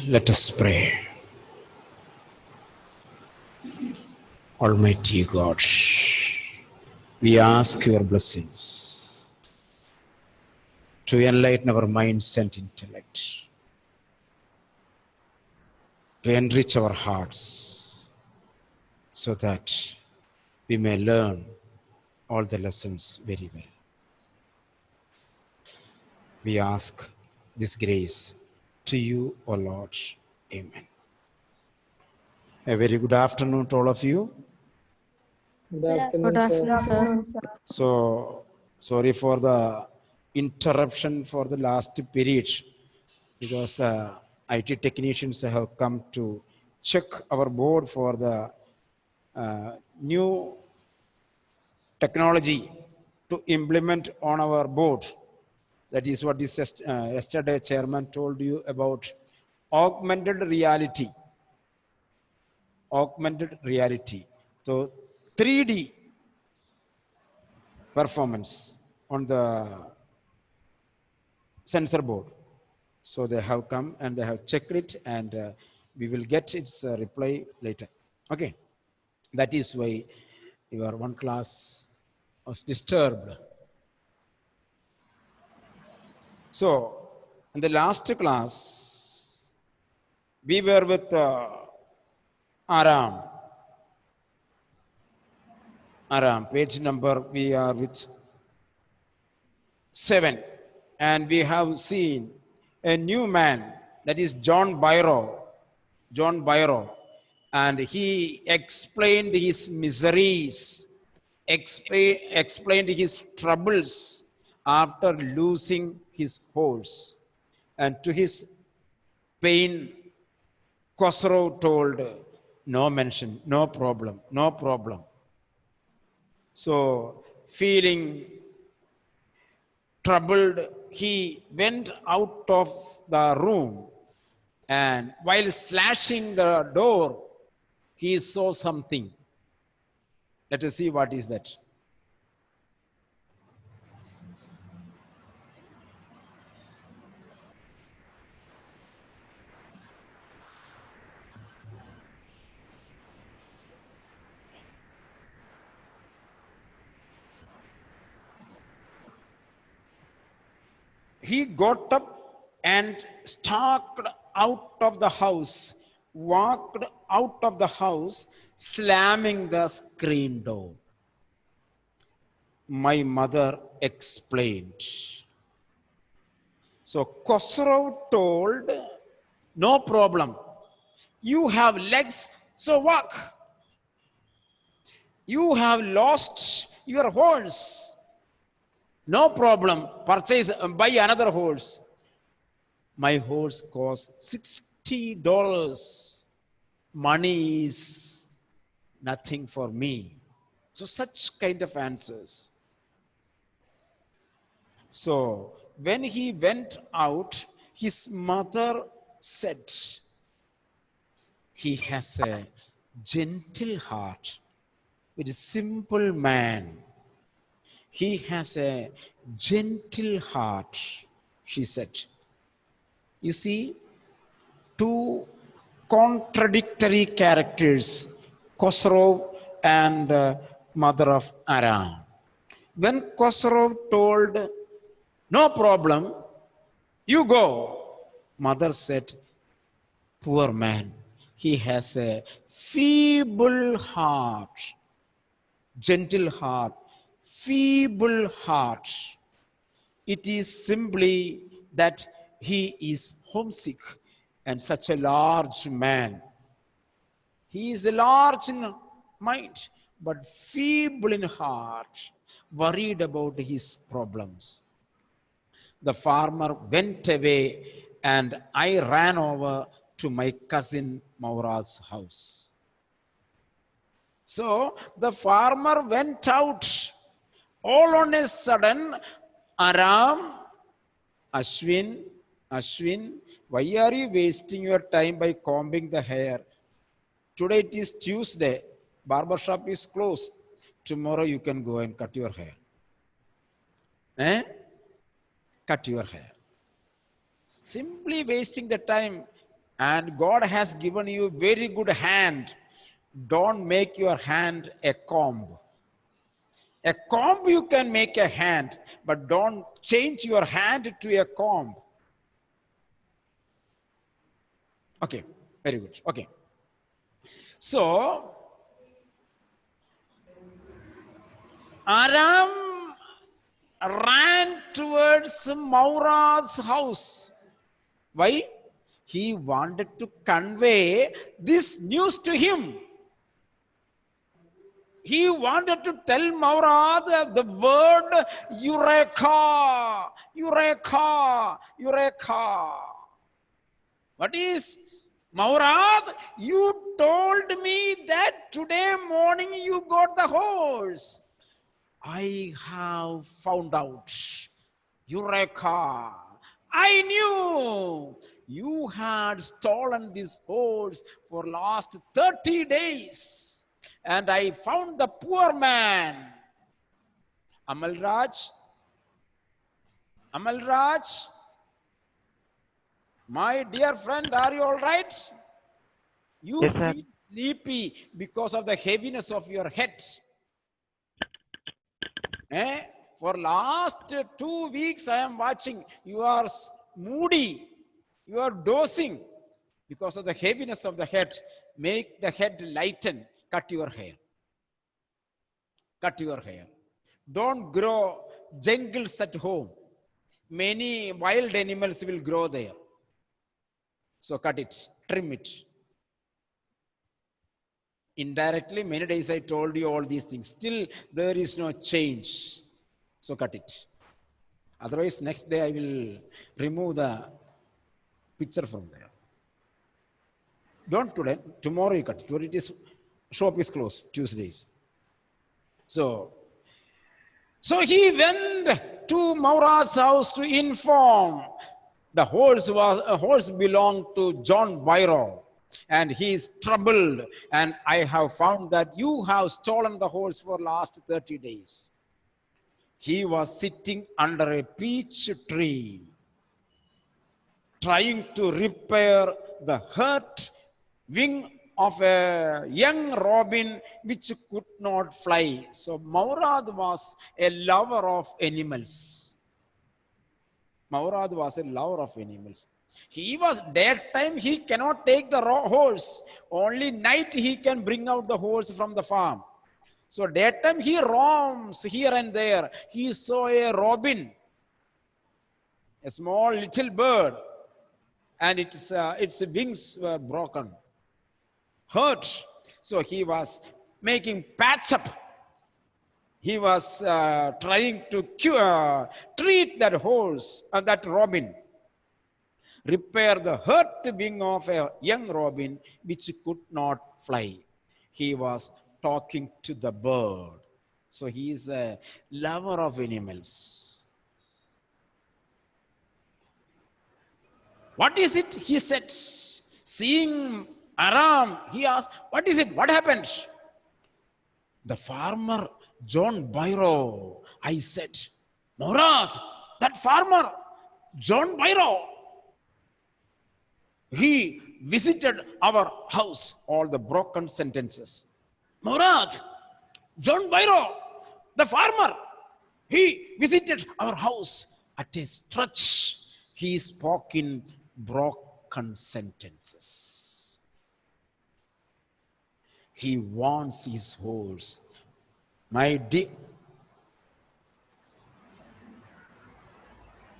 Let us pray. Almighty God, we ask your blessings to enlighten our minds and intellect, to enrich our hearts, so that we may learn all the lessons very well. We ask this grace to you, O Lord. Amen. A very good afternoon to all of you. Good Good afternoon, sir. afternoon, sir. So, sorry for the interruption for the last period, because IT technicians have come to check our board for the new technology to implement on our board. That is what is yesterday chairman told you about augmented reality. Augmented reality. So 3D performance on the sensor board. So they have come and they have checked it, and we will get its reply later. Okay. That is why your one class was disturbed. So in the last class, we were with Aram. Aram, page number, we are with 7. And we have seen a new man, that is John Byro. John Byro. And he explained his miseries, explained his troubles after losing his horse. And to his pain, Khosrow told, no mention, no problem, no problem. So, feeling troubled, he went out of the room, and while slashing the door, he saw something. Let us see what is that. He got up and stalked out of the house, walked out of the house, slamming the screen door. My mother explained. So Khosrow told, no problem. You have legs, so walk. You have lost your horse. No problem. Purchase, buy another horse. My horse cost $60. Money is nothing for me. So such kind of answers. So when he went out, his mother said, he has a gentle heart, very simple man. He has a gentle heart, she said. You see, two contradictory characters, Khosrow and mother of Aram. When Khosrow told, no problem, you go, mother said, poor man, he has a feeble heart, gentle heart, feeble heart. It is simply that he is homesick, and such a large man. He is large in mind, but feeble in heart, worried about his problems. The farmer went away, and I ran over to my cousin Maura's house. So the farmer went out. All on a sudden, Aram, Ashwin, why are you wasting your time by combing the hair? Today it is Tuesday. Barber shop is closed. Tomorrow you can go and cut your hair. Cut your hair. Simply wasting the time. And God has given you very good hand. Don't make your hand a comb. A comb you can make a hand, but don't change your hand to a comb. Okay, very good. Okay. So, Aram ran towards Maura's house. Why? He wanted to convey this news to him. He wanted to tell Maura the word Eureka, Eureka, Eureka. What is Maurad? You told me that today morning you got the horse. I have found out. Eureka! I knew you had stolen this horse for last 30 days. And I found the poor man. Amalraj, Amalraj, my dear friend, are you all right? You Yes, sir. feel sleepy because of the heaviness of your head. Eh? For last 2 weeks, I am watching. You are moody. You are dozing because of the heaviness of the head. Make the head lighten. Cut your hair. Cut your hair. Don't grow jungles at home. Many wild animals will grow there. So cut it. Trim it. Indirectly, many days I told you all these things. Still, there is no change. So cut it. Otherwise, next day I will remove the picture from there. Don't today. Tomorrow you cut it. Today it is, shop is closed Tuesdays. So he went to Maura's house to inform. The horse belonged to John Byro. And he is troubled, and I have found that you have stolen the horse for last 30 days. He was sitting under a peach tree, trying to repair the hurt wing of a young robin which could not fly. So Maurad was a lover of animals. Maurad was a lover of animals. He was daytime, he cannot take the horse. Only night he can bring out the horse from the farm. So daytime he roams here and there. He saw a robin, a small little bird, and its wings were broken, hurt. So he was making patch up. He was trying to treat that horse, that robin. Repair the hurt wing of a young robin which could not fly. He was talking to the bird. So he is a lover of animals. What is it? He said. Seeing Aram, he asked, what is it? What happened? The farmer, John Byro. I said, Murad, that farmer, John Byro, he visited our house. All the broken sentences. Murad, John Byro, the farmer, he visited our house. At a stretch, he spoke in broken sentences. He wants his horse. My dear,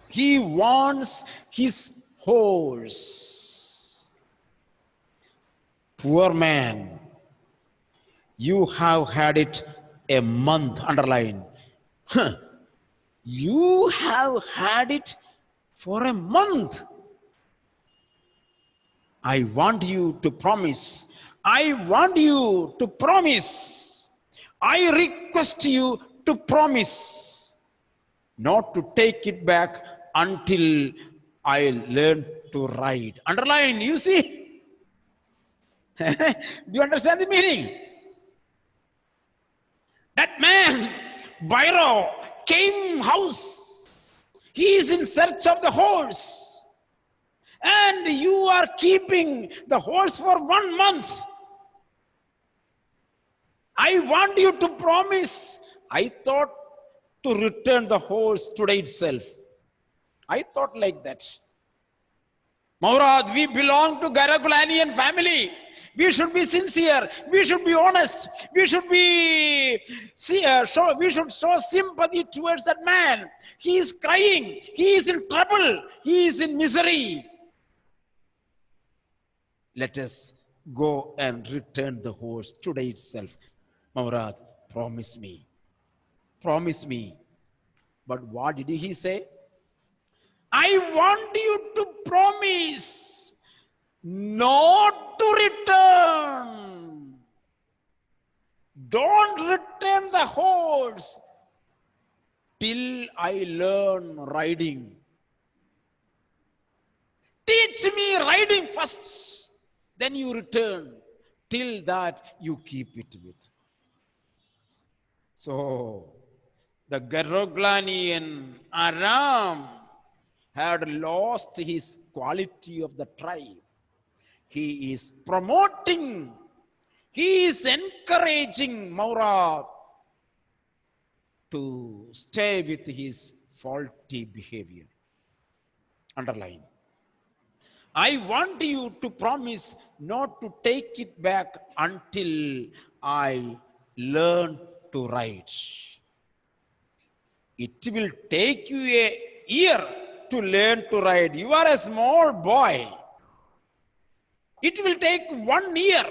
he wants his horse. Poor man, you have had it a month, underline. You have had it for a month. I want you to promise. I want you to promise. I request you to promise not to take it back until I learn to ride. Underline, you see? Do you understand the meaning? That man, Byro, came house. He is in search of the horse. And and you are keeping the horse for 1 month. I want you to promise. I thought to return the horse today itself. I thought like that. Maurad, we belong to Garagulanian family. We should be sincere. We should be honest. We should be we should show sympathy towards that man. He is crying. He is in trouble. He is in misery. Let us go and return the horse today itself. Maurad, promise me. Promise me. But what did he say? I want you to promise not to return. Don't return the horse till I learn riding. Teach me riding first, then you return. Till that, you keep it with. So, the Garoglanian Aram had lost his quality of the tribe. He is promoting, he is encouraging Maurad to stay with his faulty behavior. Underline. I want you to promise not to take it back until I learn to ride. It will take you a year to learn to ride. You are a small boy. It will take 1 year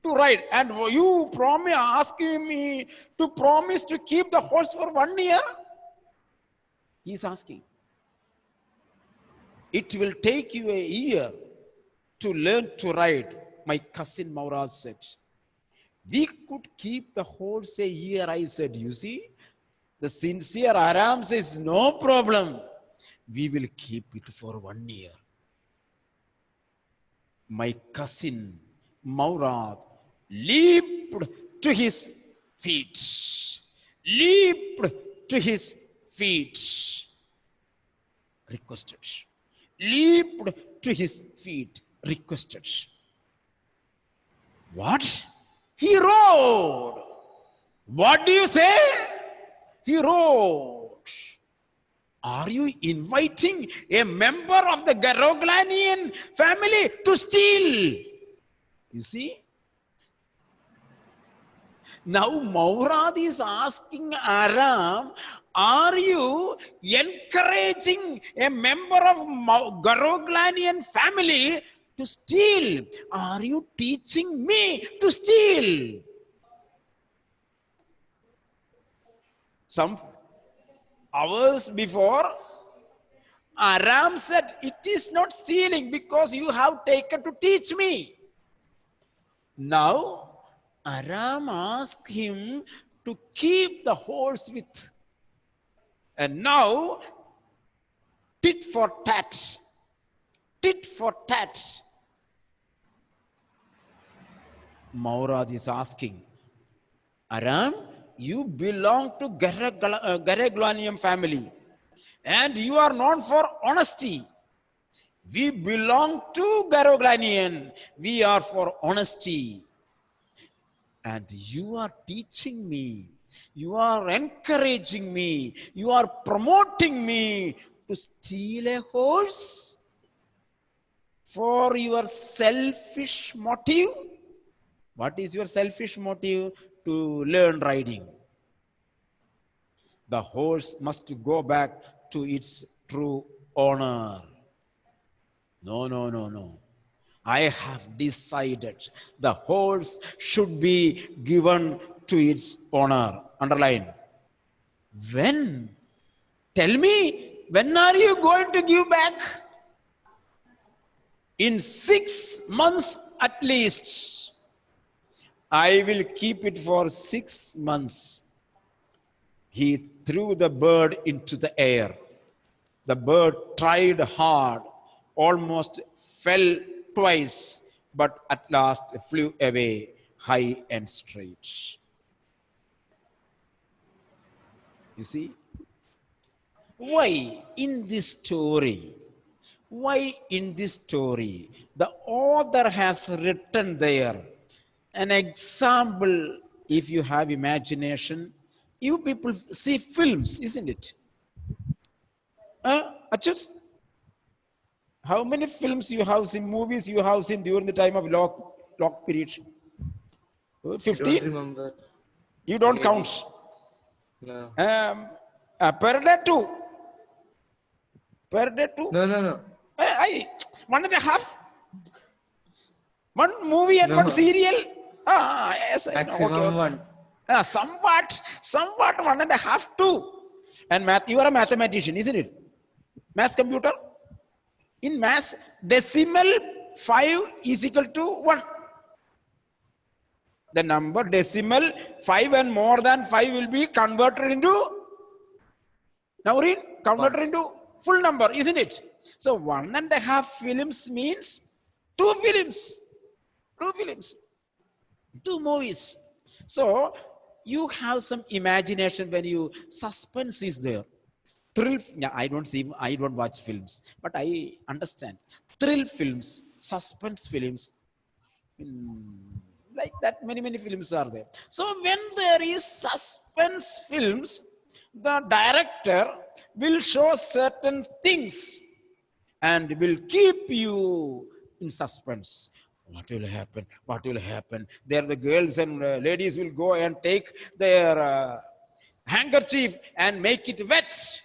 to ride. And you asking me to promise to keep the horse for 1 year? He is asking. It will take you a year to learn to ride, my cousin Maurad said. We could keep the horse a year, I said. You see, the sincere Aram says, no problem. We will keep it for 1 year. My cousin Maurad leaped to his feet. Leaped to his feet. Requested. Leaped to his feet. Requested. What? He rode. What do you say? He rode. Are you inviting a member of the Garoglanian family to steal? You see? Now Maurad is asking Aram, are you encouraging a member of Garoglanian family to steal? Are you teaching me to steal? Some hours before, Aram said, it is not stealing because you have taken to teach me. Now, Aram asked him to keep the horse with. And now, tit for tat. Tit for tat. Maurad is asking, Aram, you belong to Gareglanium family. And you are known for honesty. We belong to Garoglanian. We are for honesty. And you are teaching me. You are encouraging me. You are promoting me to steal a horse for your selfish motive. What is your selfish motive? To learn riding. The horse must go back to its true owner. No, no, no, no. I have decided the horse should be given to its owner. Underline. When? Tell me, when are you going to give back? In 6 months at least. I will keep it for 6 months. He threw the bird into the air. The bird tried hard, almost fell twice, but at last flew away high and straight. You see? Why in this story, Why in this story the author has written there an example? If you have imagination, you people see films, isn't it? Achut, how many films you have seen, movies you have seen during the time of lock period? I don't 15? remember. You don't Maybe. count. No. Per day two. Per day two. No. 1.5. One movie and one No. serial. Yes, I know. Okay, Maximum okay. one. Somewhat 1.5 two. And math, you are a mathematician, isn't it? Maths computer. In maths, decimal 5 is equal to 1. The number decimal 5 and more than 5 will be converted into, Naureen, converted One. into full number, isn't it? So 1.5 films means 2 films. 2 films. 2 movies. So you have some imagination when you suspense is there. Thrill. Yeah, I don't watch films, but I understand. Thrill films, suspense films, like that, many films are there. So when there is suspense films, the director will show certain things and will keep you in suspense. What will happen? What will happen? There the girls and ladies will go and take their handkerchief and make it wet.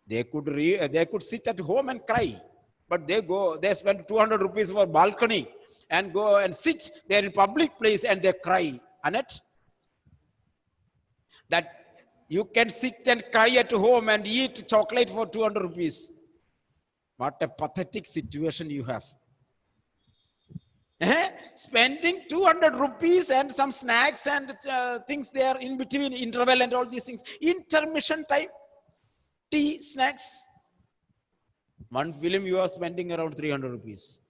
They could sit at home and cry, but they spend 200 rupees for balcony and go and sit there in public place and they cry. Annette, that you can sit and cry at home and eat chocolate for 200 rupees. What a pathetic situation you have. Spending 200 rupees and some snacks and things there in between, interval and all these things. Intermission time, tea, snacks. One film you are spending around 300 rupees.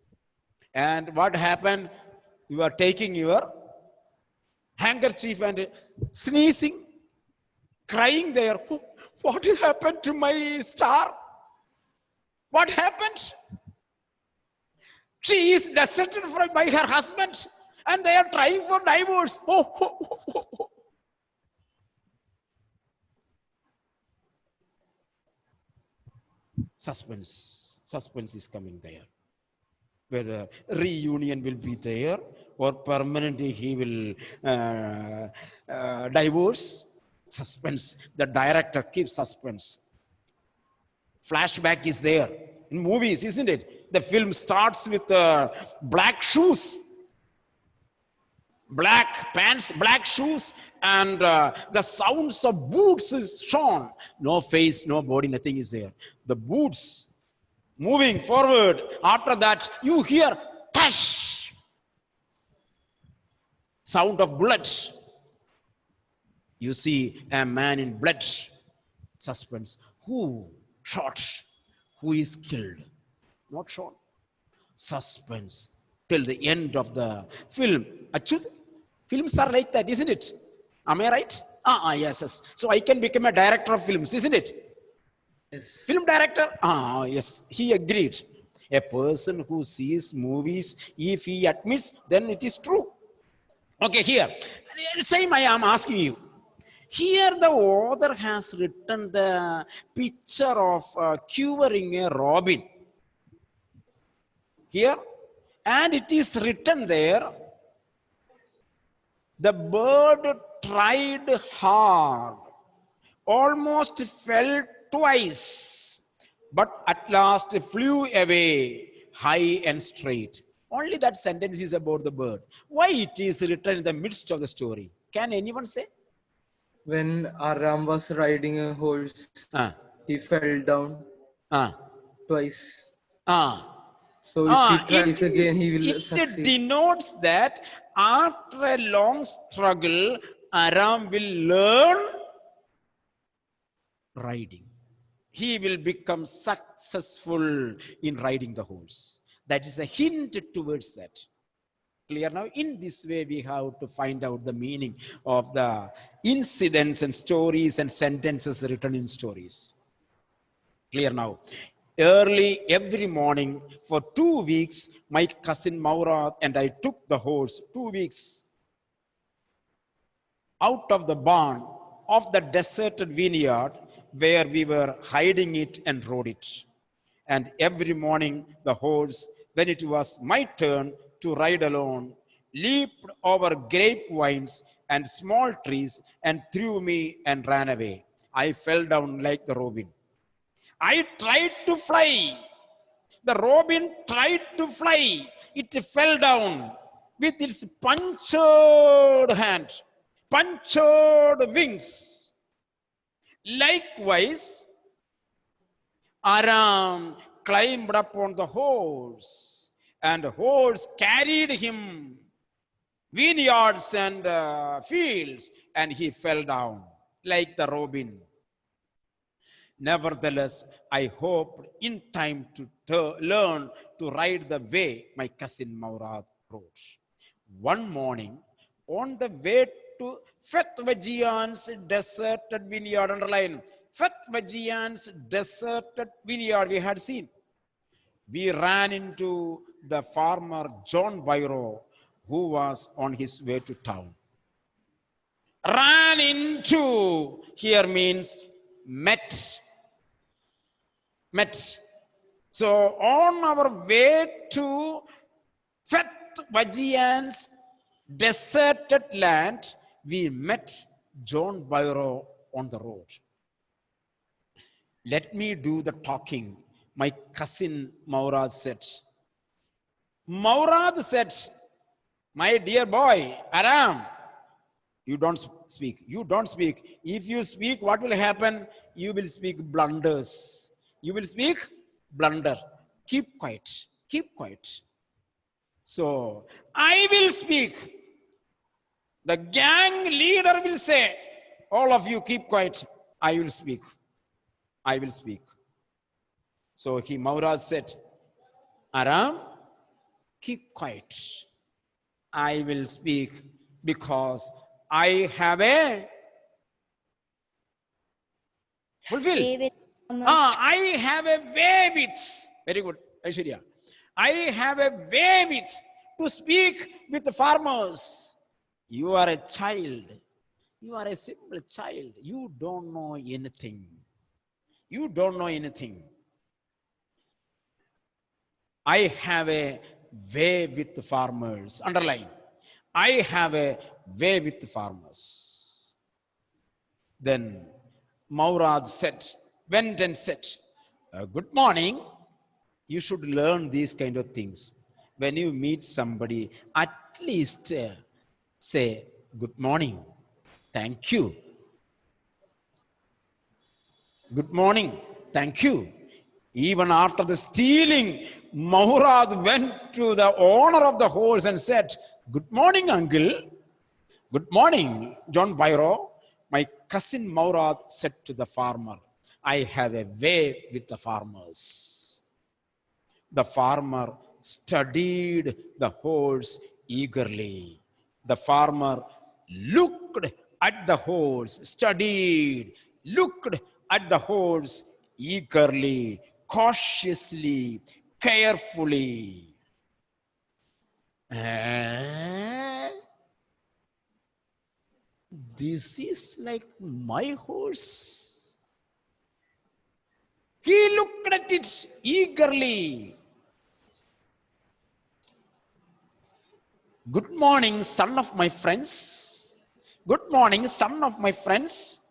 And what happened? You are taking your handkerchief and sneezing, crying there. What happened to my star? What happened? She is deserted by her husband and they are trying for divorce. Suspense is coming there. Whether reunion will be there or permanently he will divorce. Suspense. The director keeps suspense. Flashback is there in movies, isn't it? The film starts with black shoes, black pants, black shoes, and the sounds of boots is shown. No face, no body, nothing is there. The boots moving forward. After that, you hear tash, sound of bullets. You see a man in blood. Suspense. Who shot? Who is killed? Not shown. Suspense till the end of the film. Achut, films are like that, isn't it? Am I right? Yes. So I can become a director of films, isn't it? Yes. Film director? Yes. He agreed. A person who sees movies, if he admits, then it is true. Okay, here. Same I am asking you. Here the author has written the picture of curing a robin. Here, and it is written there, the bird tried hard, almost fell twice, but at last flew away high and straight. Only that sentence is about the bird. Why it is written in the midst of the story? Can anyone say? When Aram was riding a horse, he fell down twice. So if he tries again, he will succeed. It denotes that after a long struggle, Aram will learn riding. He will become successful in riding the horse. That is a hint towards that. Clear now? In this way, we have to find out the meaning of the incidents and stories and sentences written in stories. Clear now? Early every morning for 2 weeks, my cousin Maurad and I took the horse 2 weeks out of the barn of the deserted vineyard where we were hiding it and rode it. And every morning the horse, when it was my turn to ride alone, leaped over grapevines and small trees and threw me and ran away. I fell down like the robin. I tried to fly. The robin tried to fly. It fell down with its punctured hand, punctured wings. Likewise, Aram climbed up on the horse, and the horse carried him vineyards and fields, and he fell down like the robin. Nevertheless, I hoped in time to learn to ride the way my cousin Maurad rode. One morning, on the way to Fethvajian's deserted vineyard, underline, Fethvajian's deserted vineyard we had seen. We ran into the farmer John Byro, who was on his way to town. Ran into here means met. So on our way to Fethvajian's deserted land, we met John Byro on the road. Let me do the talking, my cousin Maurad said. Maurad said, my dear boy, Aram, you don't speak. You don't speak. If you speak, what will happen? You will speak blunders. You will speak blunder. Keep quiet. Keep quiet. So, I will speak. The gang leader will say, all of you keep quiet. I will speak. I will speak. So, Maurad said, Aram, keep quiet. I will speak because I have a fulfill. I have a way with. Very good, Aishwarya. I have a way with to speak with the farmers. You are a child. You are a simple child. You don't know anything. You don't know anything. I have a way with the farmers. Underline. I have a way with the farmers. Then Maurad went and said, good morning. You should learn these kind of things. When you meet somebody, at least say, good morning, thank you. Good morning, thank you. Even after the stealing, Maurad went to the owner of the horse and said, good morning, uncle. Good morning, John Byro. My cousin Maurad said to the farmer, I have a way with the farmers. The farmer studied the horse eagerly. The farmer looked at the horse, studied, looked at the horse eagerly, cautiously, carefully. This is like my horse. He looked at it eagerly. Good morning, son of my friends. Good morning, son of my friends.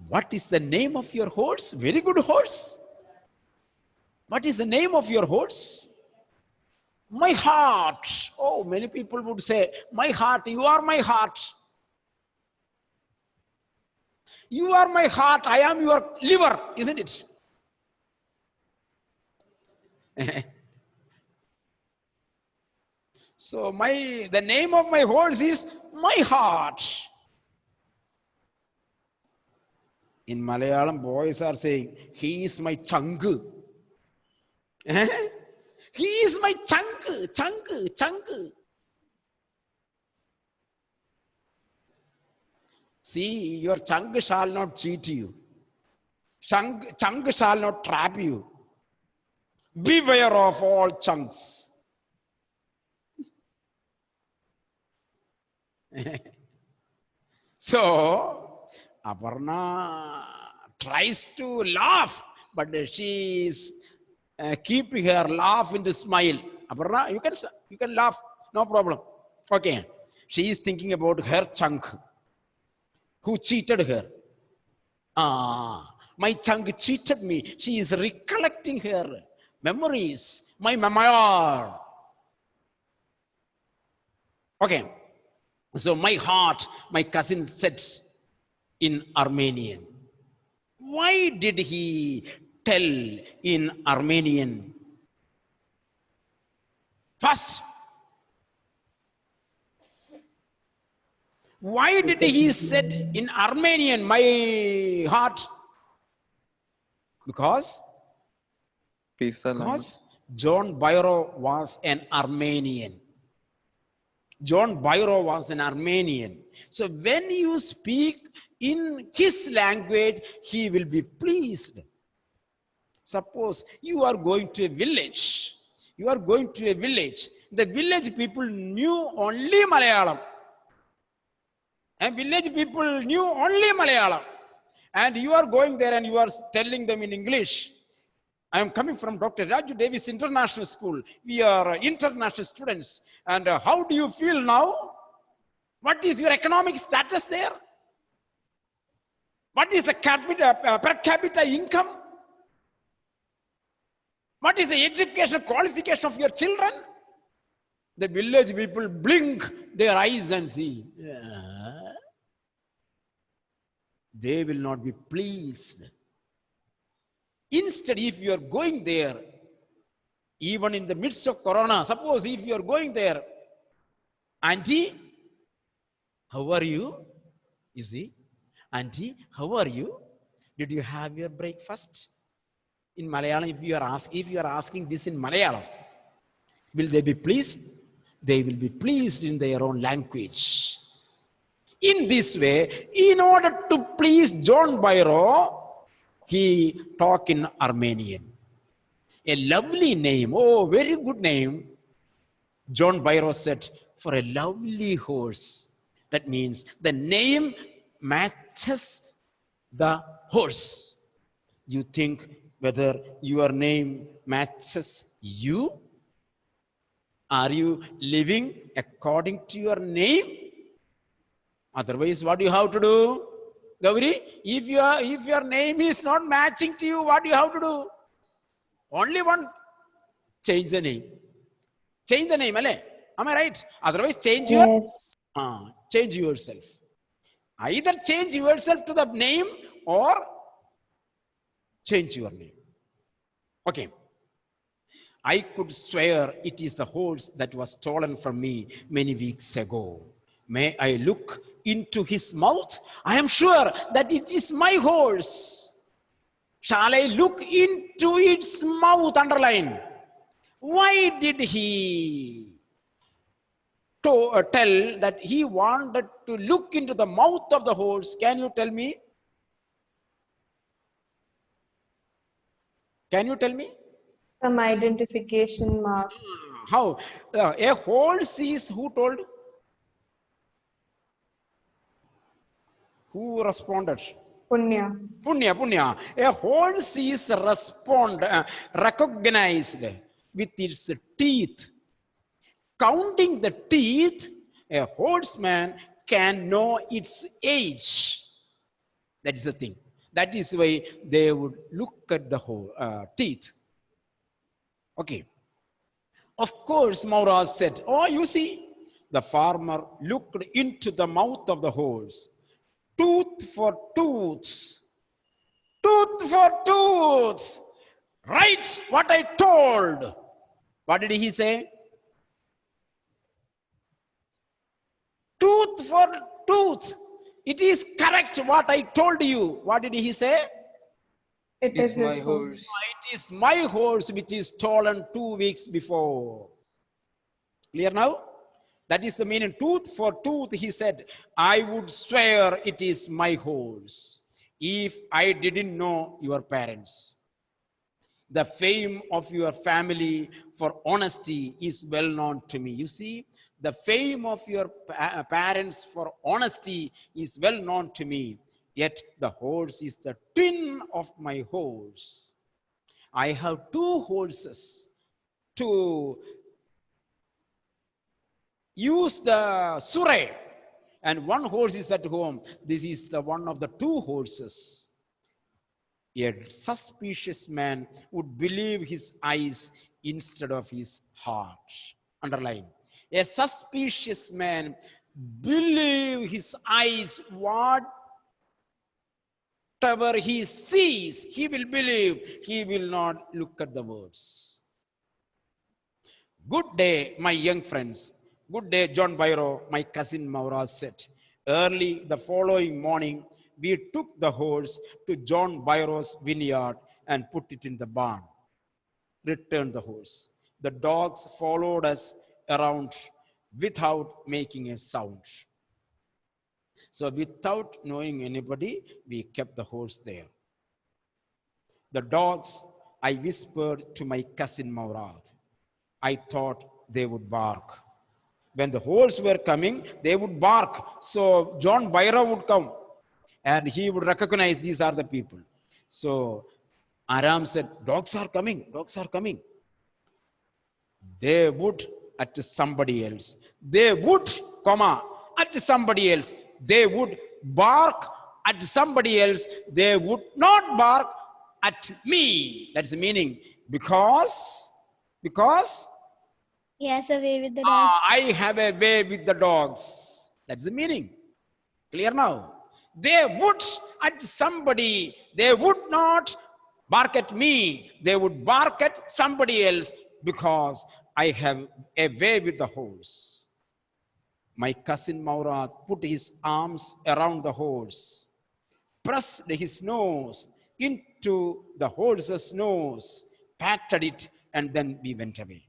What is the name of your horse? Very good horse. What is the name of your horse? My heart. Oh, many people would say, my heart, you are my heart. You are my heart, I am your liver, isn't it? So the name of my horse is my heart. In Malayalam, boys are saying, he is my chunk. He is my chunk. See, your chunk shall not cheat you. Chunk shall not trap you. Beware of all chunks. So, Aparna tries to laugh, but she is keeping her laugh in the smile. Aparna, you can laugh, no problem. Okay. She is thinking about her chunk. Who cheated her? My chunk cheated me. She is recollecting her memories, my memoir. Okay. So my heart, my cousin said in Armenian. Why did he tell in Armenian? First, why did he said in Armenian, my heart? Because John Byro was an Armenian. John Byro was an Armenian. So when you speak in his language, he will be pleased. Suppose you are going to a village. You are going to a village. The village people knew only Malayalam. And village people knew only Malayalam. And you are going there and you are telling them in English. I am coming from Dr.Raju Davis International School. We are international students. And how do you feel now? What is your economic status there? What is the per capita income? What is the educational qualification of your children? The village people blink their eyes and see. They will not be pleased. Instead, if you are going there, even in the midst of Corona, suppose if you are going there, Auntie, how are you? You see, Auntie, how are you? Did you have your breakfast? In Malayalam, if you are asking this in Malayalam, will they be pleased? They will be pleased in their own language. In this way, in order to please John Byro, he talked in Armenian. A lovely name, oh, very good name. John Byro said, for a lovely horse. That means the name matches the horse. You think whether your name matches you? Are you living according to your name? Otherwise, what do you have to do? Gauri, if your name is not matching to you, what do you have to do? Only one, change the name. Change the name, alle? Am I right? Otherwise, change change yourself. Either change yourself to the name or change your name. Okay. I could swear it is the horse that was stolen from me many weeks ago. May I look into his mouth? I am sure that it is my horse. Shall I look into its mouth? Underline. Why did he tell that he wanted to look into the mouth of the horse? Can you tell me? Can you tell me? Some identification mark. How? A horse is who told? Who responded? Punya. Punya. A horse is recognized with its teeth. Counting the teeth, a horseman can know its age. That is the thing. That is why they would look at the whole teeth. Okay. Of course, Maura said, oh, you see, the farmer looked into the mouth of the horse. Tooth for tooth. Tooth for tooth. Right, what I told. What did he say? Tooth for tooth. It is correct what I told you. What did he say? It is my horse. It is my horse which is stolen 2 weeks before. Clear now? That is the meaning. Tooth for tooth, he said, I would swear it is my horse. if I didn't know your parents. The fame of your family for honesty is well known to me. You see, the fame of your parents for honesty is well known to me. Yet the horse is the twin of my horse. I have two horses to use the surrey, and one horse is at home. This is the one of the two horses. A suspicious man would believe his eyes instead of his heart. Underline. A suspicious man believe his eyes, whatever he sees, he will believe. He will not look at the words. Good day, my young friends. Good day, John Byro, my cousin Maura said. Early the following morning, we took the horse to John Byro's vineyard and put it in the barn. Returned the horse. The dogs followed us around without making a sound. So without knowing anybody, we kept the horse there. The dogs, I whispered to my cousin Maurad. I thought they would bark. When the horse were coming, they would bark. So John Byra would come and he would recognize these are the people. So Aram said, dogs are coming, dogs are coming. They would at somebody else. They would, at somebody else. They would bark at somebody else. They would not bark at me. That's the meaning. Because he has a way with the dogs. I have a way with the dogs. That's the meaning. Clear now? They would at somebody. They would not bark at me. They would bark at somebody else because I have a way with the horse. My cousin Maurad put his arms around the horse, pressed his nose into the horse's nose, patted it, and then we went away.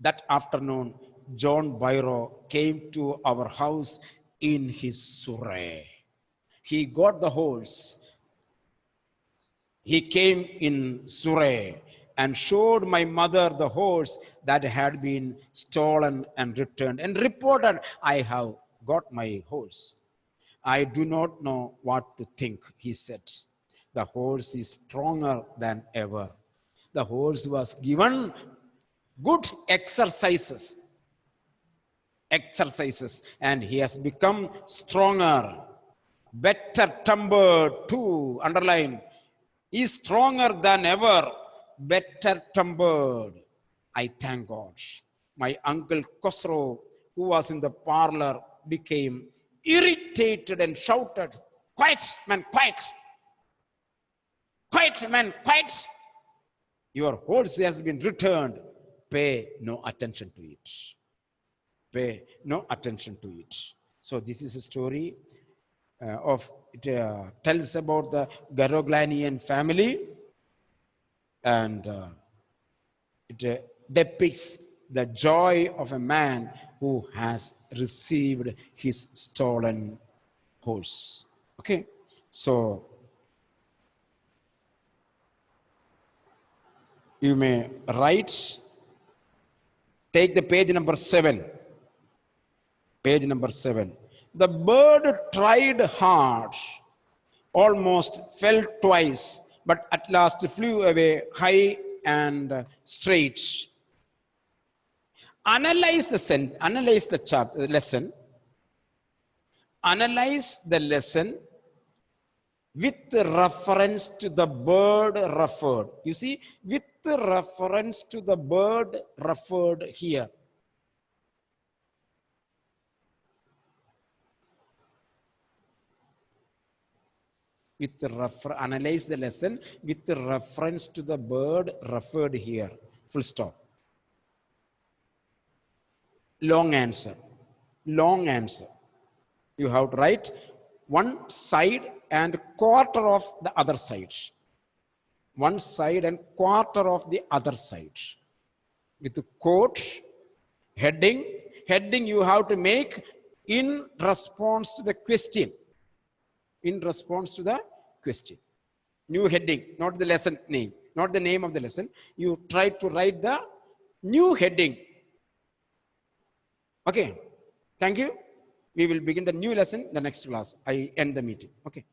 That afternoon, John Byro came to our house in his surrey. He got the horse. He came in surrey and showed my mother the horse that had been stolen and returned and reported, I have got my horse. I do not know what to think, he said. The horse is stronger than ever. The horse was given good exercises, and he has become stronger, better tempered too. Underline, is stronger than ever, better tempered. I thank God. My uncle Khosrow, who was in the parlor, became irritated and shouted, quiet, man, quiet. Quiet, man, quiet. Your horse has been returned. Pay no attention to it. Pay no attention to it. So this is a story it tells about the Garoglanian family, and it depicts the joy of a man who has received his stolen horse. Okay, so you may write, take the page number 7. Page number 7. The bird tried hard, almost fell twice, but at last flew away high and straight. Analyze the lesson. Analyze the lesson with reference to the bird referred. You see, with reference to the bird referred here. Analyze the lesson with reference to the bird referred here. Full stop. Long answer. Long answer. You have to write one side and quarter of the other side. One side and quarter of the other side. With the quote, heading. Heading you have to make in response to the question. in response to the question. New heading, not the lesson name, not the name of the lesson. You try to write the new heading. Okay. Thank you. We will begin the new lesson the next class. I end the meeting. Okay.